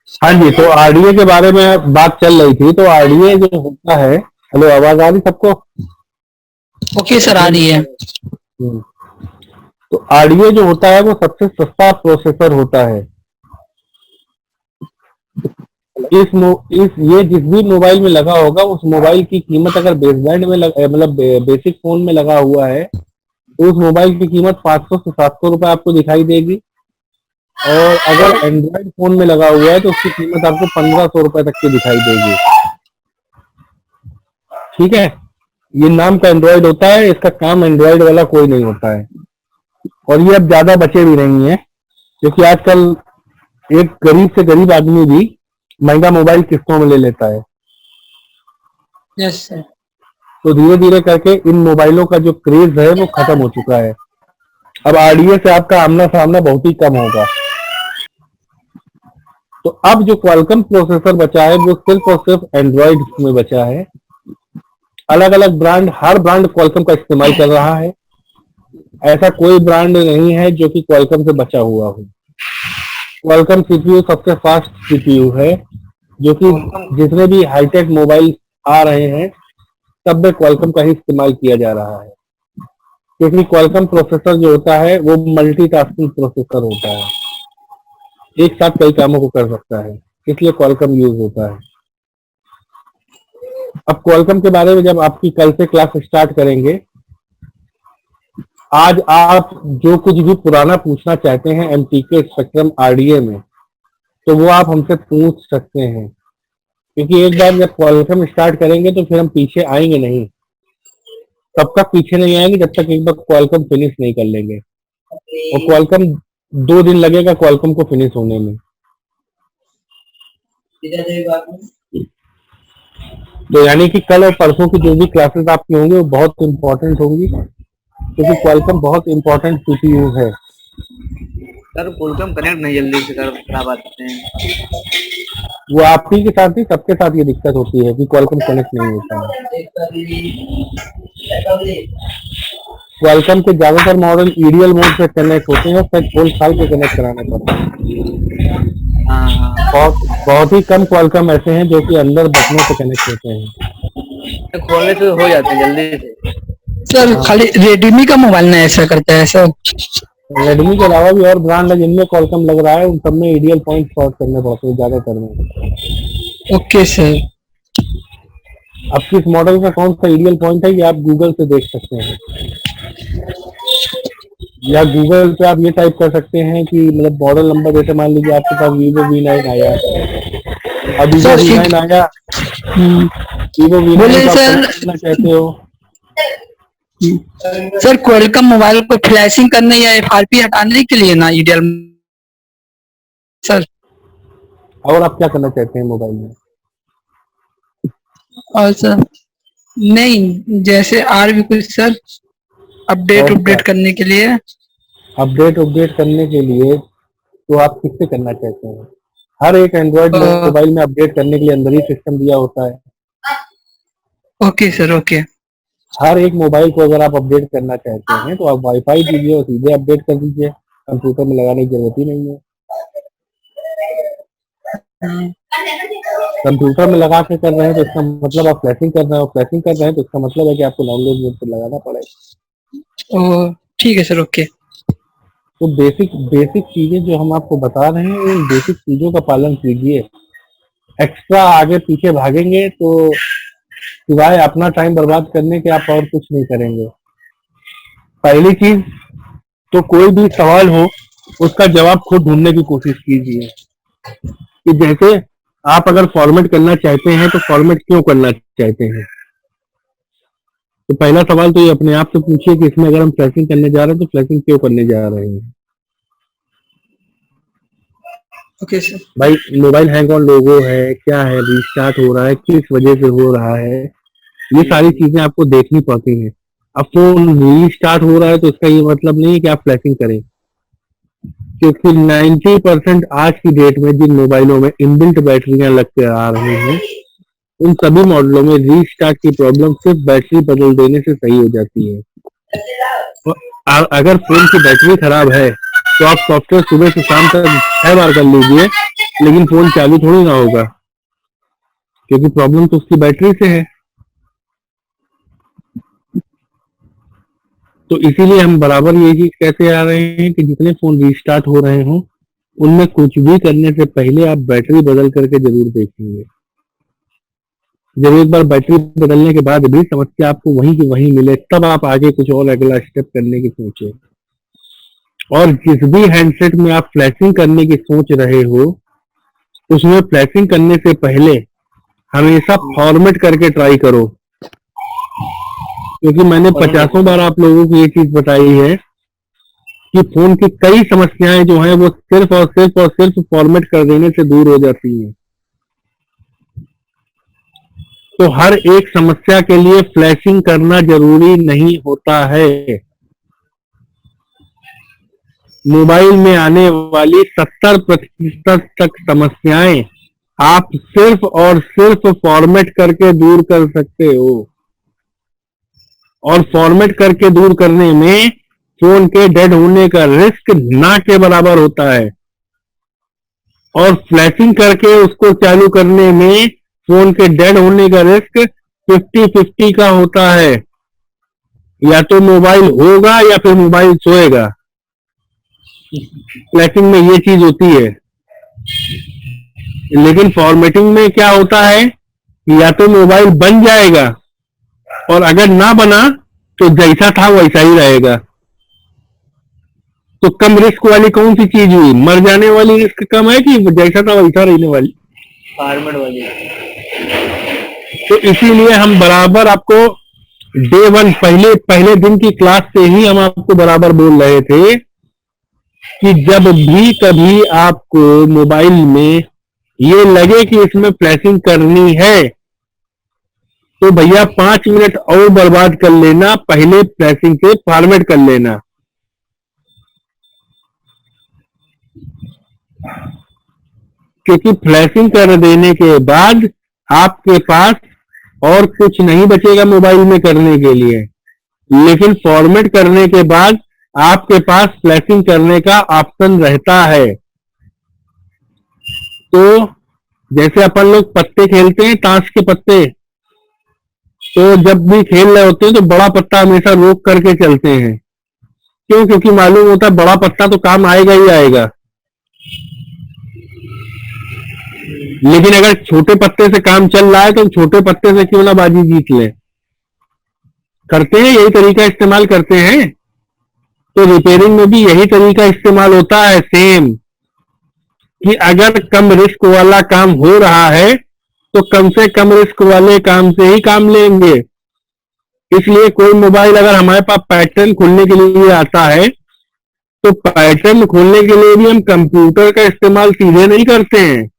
हाँ जी, तो आरडीए के बारे में बात चल रही थी। तो आरडीए जो होता है, हेलो, आवाज आ रही सबको? ओके सर, आ रही है। हम्म, तो आरडीए जो होता है वो सबसे सस्ता प्रोसेसर होता है। इस ये जिस भी मोबाइल में लगा होगा, उस मोबाइल की कीमत अगर बेसबैंड में मतलब बेसिक फोन में लगा हुआ है, तो उस मोबाइल की कीमत 500 से 700 रुपए आपको दिखाई देगी। और अगर एंड्रॉइड फोन में लगा हुआ है तो उसकी कीमत आपको 1500 रुपए तक की दिखाई देगी। ठीक है, ये नाम का एंड्रॉइड होता है, इसका काम एंड्रॉइड वाला कोई नहीं होता है। और ये अब ज्यादा बचे भी नहीं है, क्योंकि आजकल एक गरीब से गरीब आदमी भी महंगा मोबाइल किस्तों में ले लेता है। Yes sir. तो धीरे धीरे करके इन मोबाइलों का जो क्रेज है वो खत्म हो चुका है। अब आरडीए से आपका आमना सामना बहुत ही कम होगा। तो अब जो क्वालकॉम प्रोसेसर बचा है वो सिर्फ और सिर्फ एंड्रॉइड में बचा है। अलग अलग ब्रांड, हर ब्रांड क्वालकॉम का इस्तेमाल कर रहा है। ऐसा कोई ब्रांड नहीं है जो कि क्वालकॉम से बचा हुआ हो। क्वालकॉम सीपीयू सबसे फास्ट सीपीयू है, जो कि जितने भी हाईटेक मोबाइल आ रहे हैं सब में क्वालकॉम का ही इस्तेमाल किया जा रहा है। क्योंकि क्वालकॉम प्रोसेसर जो होता है वो मल्टीटास्किंग प्रोसेसर होता है, एक साथ कई कामों को कर सकता है, इसलिए क्वालकॉम यूज होता है। अब क्वालकॉम के बारे में जब आपकी कल से क्लास स्टार्ट करेंगे, आज आप जो कुछ भी पुराना पूछना चाहते हैं एमटीके स्पेक्ट्रम आरडीए में, तो वो आप हमसे पूछ सकते हैं। क्योंकि एक बार जब क्वालकॉम स्टार्ट करेंगे तो फिर हम पीछे आएंगे नहीं, तब तक पीछे नहीं आएंगे जब तक एक बार क्वालकॉम फिनिश नहीं कर लेंगे। और क्वालकॉम 2 दिन लगेगा क्वालकॉम को फिनिश होने में। तो यानी कि कल और परसों की जो भी क्लासेस आपकी होंगी वो बहुत इंपॉर्टेंट होंगी, क्योंकि क्वालकॉम बहुत इंपॉर्टेंट सीपीयू है। सर क्वालकॉम कनेक्ट नहीं जल्दी से करा पाते हैं। वो आप ही के साथ ही सबके साथ ये दिक्कत होती है कि क्वालकॉम कनेक्ट नहीं होता है। क्वालकॉम के ज्यादातर मॉडल ईडीएल मोड से कनेक्ट होते हैं, फिर फुल साल के कनेक्ट कराने पड़ते हैं। बहुत बहुत ही कम क्वालकॉम ऐसे हैं जो कि अंदर बटनों से कनेक्ट होते हैं। खोलने से हो जाते हैं जल्दी से। सर खाली रेडमी का मोबाइल ना ऐसा करता है सर? रेडमी के अलावा भी और ब्रांड है जिनमें क्वालकॉम लग रहा है, उन सब में ईडीएल पॉइंट शॉर्ट करने पड़ते हैं ज्यादातर में। Okay sir. अब किस मॉडल का कौन सा ईडीएल पॉइंट है ये आप गूगल से देख सकते हैं, या गूगल पे आप ये टाइप कर सकते हैं कि मतलब मॉडल नंबर, जैसे मान लीजिए आपके पास वीवो V9 आया, अब वीवो सर V9 आया, वीवो V9 बोले को आप सर। कनेक्ट करना चाहते हो। सर क्वालकॉम मोबाइल को फ्लैशिंग करने या एफआरपी हटाने के लिए ना ईडीएल सर? और आप क्या करना चाहते हैं मोबाइल में? और सर नहीं, जैसे और भी कुछ सर अपडेट और क्या? अपडेट करने के लिए? अपडेट करने के लिए तो आप किससे करना चाहते हैं? हर एक एंड्रॉइड मोबाइल में अपडेट करने के लिए अंदर ही सिस्टम दिया होता है। Okay sir, okay. हर एक मोबाइल को अगर आप अपडेट करना चाहते हैं तो आप वाईफाई दीजिए और सीधे अपडेट कर दीजिए, कंप्यूटर में लगाने की जरूरत ही नहीं है। कंप्यूटर में लगा के कर रहे हैं तो इसका मतलब आप फ्लैशिंग कर रहे हैं, और फ्लैशिंग कर रहे हैं तो इसका मतलब है कि आपको डाउनलोड मोड पर लगाना पड़ेगा। ओ ठीक है सर, ओके। तो बेसिक बेसिक चीजें जो हम आपको बता रहे हैं, उन बेसिक चीजों का पालन कीजिए। एक्स्ट्रा आगे पीछे भागेंगे तो सिवाय अपना टाइम बर्बाद करने के आप और कुछ नहीं करेंगे। पहली चीज तो कोई भी सवाल हो उसका जवाब खुद ढूंढने की कोशिश कीजिए, कि जैसे आप अगर फॉर्मेट करना चाहते हैं तो फॉर्मेट क्यों करना चाहते हैं। तो पहला सवाल तो ये अपने आप से पूछिए कि इसमें अगर हम फ्लैशिंग करने जा रहे हैं तो फ्लैशिंग क्यों करने जा रहे हैं। Okay sir. भाई मोबाइल हैंग ऑन लोगो है, क्या है, रीस्टार्ट हो रहा है, किस वजह से हो रहा है, ये सारी चीजें आपको देखनी पड़ती हैं। अब फोन रीस्टार्ट हो रहा है तो इसका ये मतलब नहीं है कि आप फ्लैशिंग करें, क्योंकि 90% आज की डेट में जिन मोबाइलों में इनबिल्ट बैटरियां लग के आ रही हैं, उन सभी मॉडलों में रीस्टार्ट की प्रॉब्लम सिर्फ बैटरी बदल देने से सही हो जाती है। अगर फोन की बैटरी खराब है तो आप सॉफ्टवेयर सुबह से शाम तक 6 बार कर लीजिए, लेकिन फोन चालू थोड़ी ना होगा, क्योंकि प्रॉब्लम तो उसकी बैटरी से है। तो इसीलिए हम बराबर ये चीज कहते आ रहे हैं कि जितने फोन रीस्टार्ट हो रहे हों उनमें कुछ भी करने से पहले आप बैटरी बदल करके जरूर देखेंगे। जब एक बार बैटरी बदलने के बाद भी समस्या आपको वहीं की वहीं मिले, तब आप आगे कुछ और अगला स्टेप करने की सोचें। और जिस भी हैंडसेट में आप फ्लैशिंग करने की सोच रहे हो, उसमें फ्लैशिंग करने से पहले हमेशा फॉर्मेट करके ट्राई करो, क्योंकि मैंने 50 बार आप लोगों को ये चीज बताई है कि फोन की कई समस्याएं जो हैं वो सिर्फ और सिर्फ फॉर्मेट कर देने से दूर हो जाती हैं। तो हर एक समस्या के लिए फ्लैशिंग करना जरूरी नहीं होता है। मोबाइल में आने वाली 70% तक समस्याएं आप सिर्फ और सिर्फ फॉर्मेट करके दूर कर सकते हो, और फॉर्मेट करके दूर करने में फोन के डेड होने का रिस्क ना के बराबर होता है, और फ्लैशिंग करके उसको चालू करने में फोन के डेड होने का रिस्क 50-50 का होता है। या तो मोबाइल होगा या फिर मोबाइल सोएगा। फ्लैशिंग में ये चीज होती है। लेकिन फॉर्मेटिंग में क्या होता है, या तो मोबाइल बन जाएगा, और अगर ना बना तो जैसा था वैसा ही रहेगा। तो कम रिस्क वाली कौन सी चीज हुई? मर जाने वाली रिस्क कम है कि जैसा था वैसा रहने वाली? फॉर्मेट वाली। तो इसीलिए हम बराबर आपको डे 1 पहले दिन की क्लास से ही हम आपको बराबर बोल रहे थे कि जब भी कभी आपको मोबाइल में ये लगे कि इसमें फ्लैशिंग करनी है, तो भैया 5 मिनट और बर्बाद कर लेना, पहले फ्लैशिंग से फॉर्मेट कर लेना। क्योंकि फ्लैशिंग कर देने के बाद आपके पास और कुछ नहीं बचेगा मोबाइल में करने के लिए, लेकिन फॉर्मेट करने के बाद आपके पास फ्लैशिंग करने का ऑप्शन रहता है। तो जैसे अपन लोग पत्ते खेलते हैं, ताश के पत्ते, तो जब भी खेल रहे होते हैं तो बड़ा पत्ता हमेशा रोक करके चलते हैं। क्यों? क्योंकि मालूम होता है बड़ा पत्ता तो काम आएगा ही आएगा। लेकिन अगर छोटे पत्ते से काम चल रहा है तो छोटे पत्ते से क्यों ना बाजी जीत ले। करते हैं, यही तरीका इस्तेमाल करते हैं। तो रिपेयरिंग में भी यही तरीका इस्तेमाल होता है सेम, कि अगर कम रिस्क वाला काम हो रहा है तो कम से कम रिस्क वाले काम से ही काम लेंगे। इसलिए कोई मोबाइल अगर हमारे पास पैटर्न खोलने के लिए आता है, तो पैटर्न खोलने के लिए भी हम कंप्यूटर का इस्तेमाल सीधे नहीं करते हैं।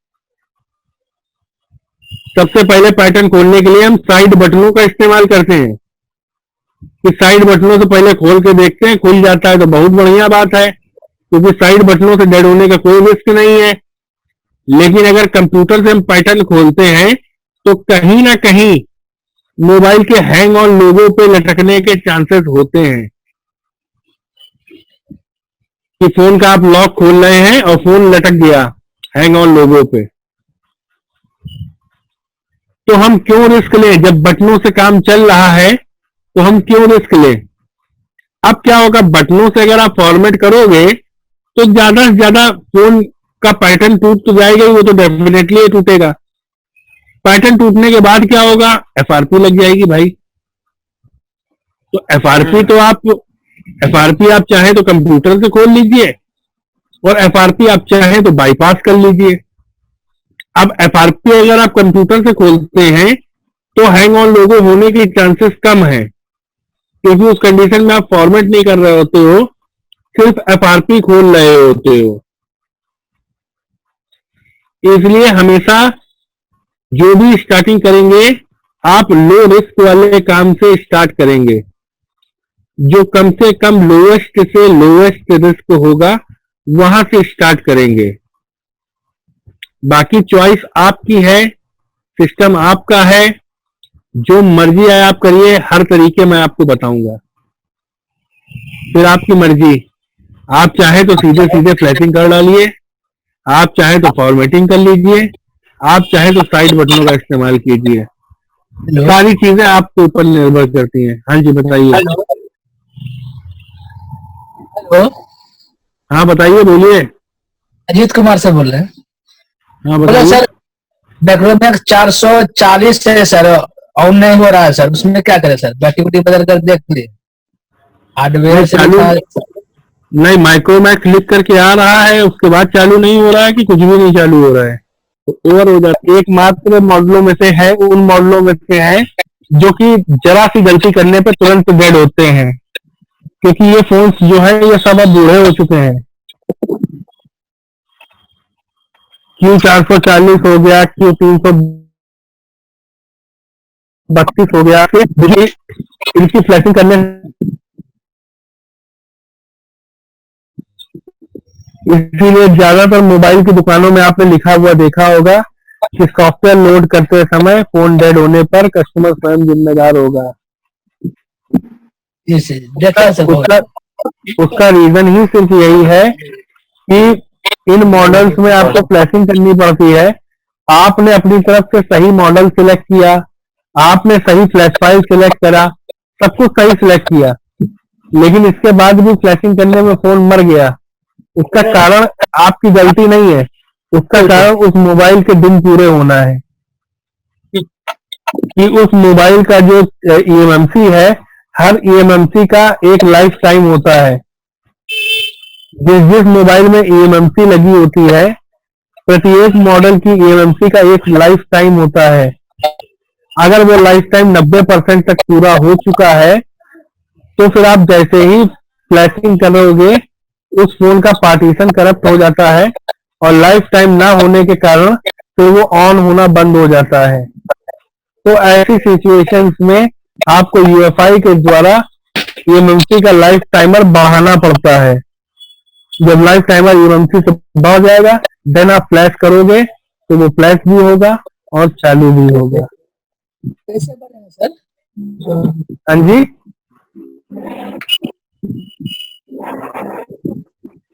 सबसे पहले पैटर्न खोलने के लिए हम साइड बटनों का इस्तेमाल करते हैं, कि साइड बटनों से पहले खोल के देखते हैं, खुल जाता है तो बहुत बढ़िया बात है, क्योंकि साइड बटनों से डेड होने का कोई रिस्क नहीं है। लेकिन अगर कंप्यूटर से हम पैटर्न खोलते हैं तो कहीं ना कहीं मोबाइल के हैंग ऑन लोगों पे लटकने के चांसेस होते हैं, कि फोन का आप लॉक खोल रहे हैं और फोन लटक गया हैंग ऑन लोगों पे। तो हम क्यों रिस्क लें? जब बटनों से काम चल रहा है तो हम क्यों रिस्क लें? अब क्या होगा, बटनों से अगर आप फॉर्मेट करोगे तो ज्यादा से ज्यादा फोन का पैटर्न टूट तो जाएगा ही, वो तो डेफिनेटली टूटेगा। पैटर्न टूटने के बाद क्या होगा? एफआरपी लग जाएगी भाई। तो एफआरपी आप चाहे तो कंप्यूटर से खोल लीजिए, और एफआरपी आप चाहे तो बाईपास कर लीजिए। अब एफआरपी अगर आप कंप्यूटर से खोलते हैं तो हैंग ऑन लोगो होने के चांसेस कम है, क्योंकि उस कंडीशन में आप फॉर्मेट नहीं कर रहे होते हो, सिर्फ एफआरपी खोल रहे होते हो। इसलिए हमेशा जो भी स्टार्टिंग करेंगे आप लो रिस्क वाले काम से स्टार्ट करेंगे, जो कम से कम लोएस्ट से लोएस्ट रिस्क होगा वहां से स्टार्ट करेंगे। बाकी चॉइस आपकी है, सिस्टम आपका है, जो मर्जी है आप करिए, हर तरीके मैं आपको बताऊंगा। फिर आपकी मर्जी, आप चाहे तो सीधे सीधे फ्लैशिंग कर डालिए, आप चाहे तो फॉर्मेटिंग कर लीजिए, आप चाहे तो साइड बटनों का इस्तेमाल कीजिए। हेलो सारी चीजें आपके ऊपर निर्भर करती हैं। हाँ जी बताइए। हेलो हेलो हाँ बताइए, बोलिए। अजीत कुमार से बोल रहे हैं। हाँ बोला बताइए। सर, बैकग्राउंड 440 है सर, ऑन नहीं हो रहा है सर, उसमें क्या करें सर? बैटरी बुटरी बदल कर देख लिए, नहीं हार्डवेयर से चालू, लिखा है। नहीं माइक्रोमैक्स लिख करके आ रहा है, उसके बाद चालू नहीं हो रहा है कि कुछ भी नहीं चालू हो रहा है? तो ओवर हो जाता है। एकमात्र मॉडलों में से है, उन मॉडलों में से है जो कि जरा सी गलती करने पे तुरंत डेड होते हैं, क्योंकि ये फोन्स जो है ये सब अब बूढ़े हो चुके हैं। Q440 हो गया, Q332 हो गया, फिर इनकी फ्लैशिंग करने, इसीलिए ज्यादातर मोबाइल की दुकानों में आपने लिखा हुआ देखा होगा कि सॉफ्टवेयर लोड करते समय फोन डेड होने पर कस्टमर स्वयं जिम्मेदार होगा। जी सर, उसका देखा सर बहुत। उसका उसका रीजन ही सिर्फ यही है कि इन मॉडल्स में आपको फ्लैशिंग करनी पड़ती है। आपने अपनी तरफ से सही मॉडल सिलेक्ट किया, आपने सही फ्लैश फाइल सिलेक्ट करा, सब कुछ सही सिलेक्ट किया, लेकिन इसके बाद भी फ्लैशिंग करने में फोन मर गया। उसका कारण आपकी गलती नहीं है, उसका कारण उस मोबाइल के दिन पूरे होना है कि उस मोबाइल का जो ईएमएमसी है, हर ईएमएमसी का एक लाइफ टाइम होता है। जिस जिस मोबाइल में ईएमएमसी लगी होती है, प्रत्येक मॉडल की ईएमएमसी का एक लाइफ टाइम होता है। अगर वो लाइफ टाइम 90% तक पूरा हो चुका है तो फिर आप जैसे ही फ्लैशिंग करोगे उस फोन का पार्टीशन करप्ट हो जाता है और लाइफ टाइम ना होने के कारण फिर वो ऑन होना बंद हो जाता है। तो ऐसी सिचुएशंस में आपको यूएफआई के द्वारा ईएमएमसी का लाइफ टाइमर बढ़ाना पड़ता है। जब लाइफ टाइमर ईएमएमसी से बढ़ जाएगा देन आप फ्लैश करोगे तो वो फ्लैश भी होगा और चालू भी होगा। कैसे बढ़ेगा सर? हाँ जी,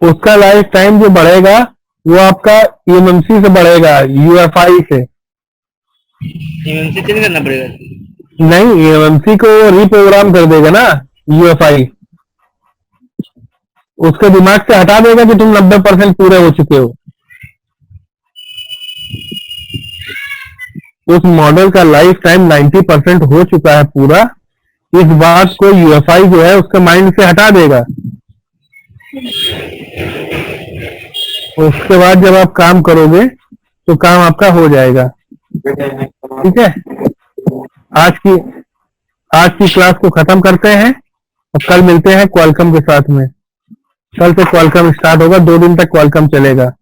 उसका लाइफ टाइम जो बढ़ेगा वो आपका ईएमएमसी से बढ़ेगा, यूएफआई से एमएमसी चेंज करना पड़ेगा। नहीं। ईएमएमसी को रिप्रोग्राम कर देगा ना यूएफआई, उसके दिमाग से हटा देगा कि तुम 90% पूरे हो चुके हो। उस मॉडल का लाइफ टाइम 90% हो चुका है पूरा, इस बात को यूएफआई जो है उसके माइंड से हटा देगा। उसके बाद जब आप काम करोगे तो काम आपका हो जाएगा। ठीक है, आज की आज की क्लास को खत्म करते हैं और कल मिलते हैं क्वालकॉम के साथ में। कल से क्वालकॉम स्टार्ट होगा, 2 दिन तक क्वालकॉम चलेगा।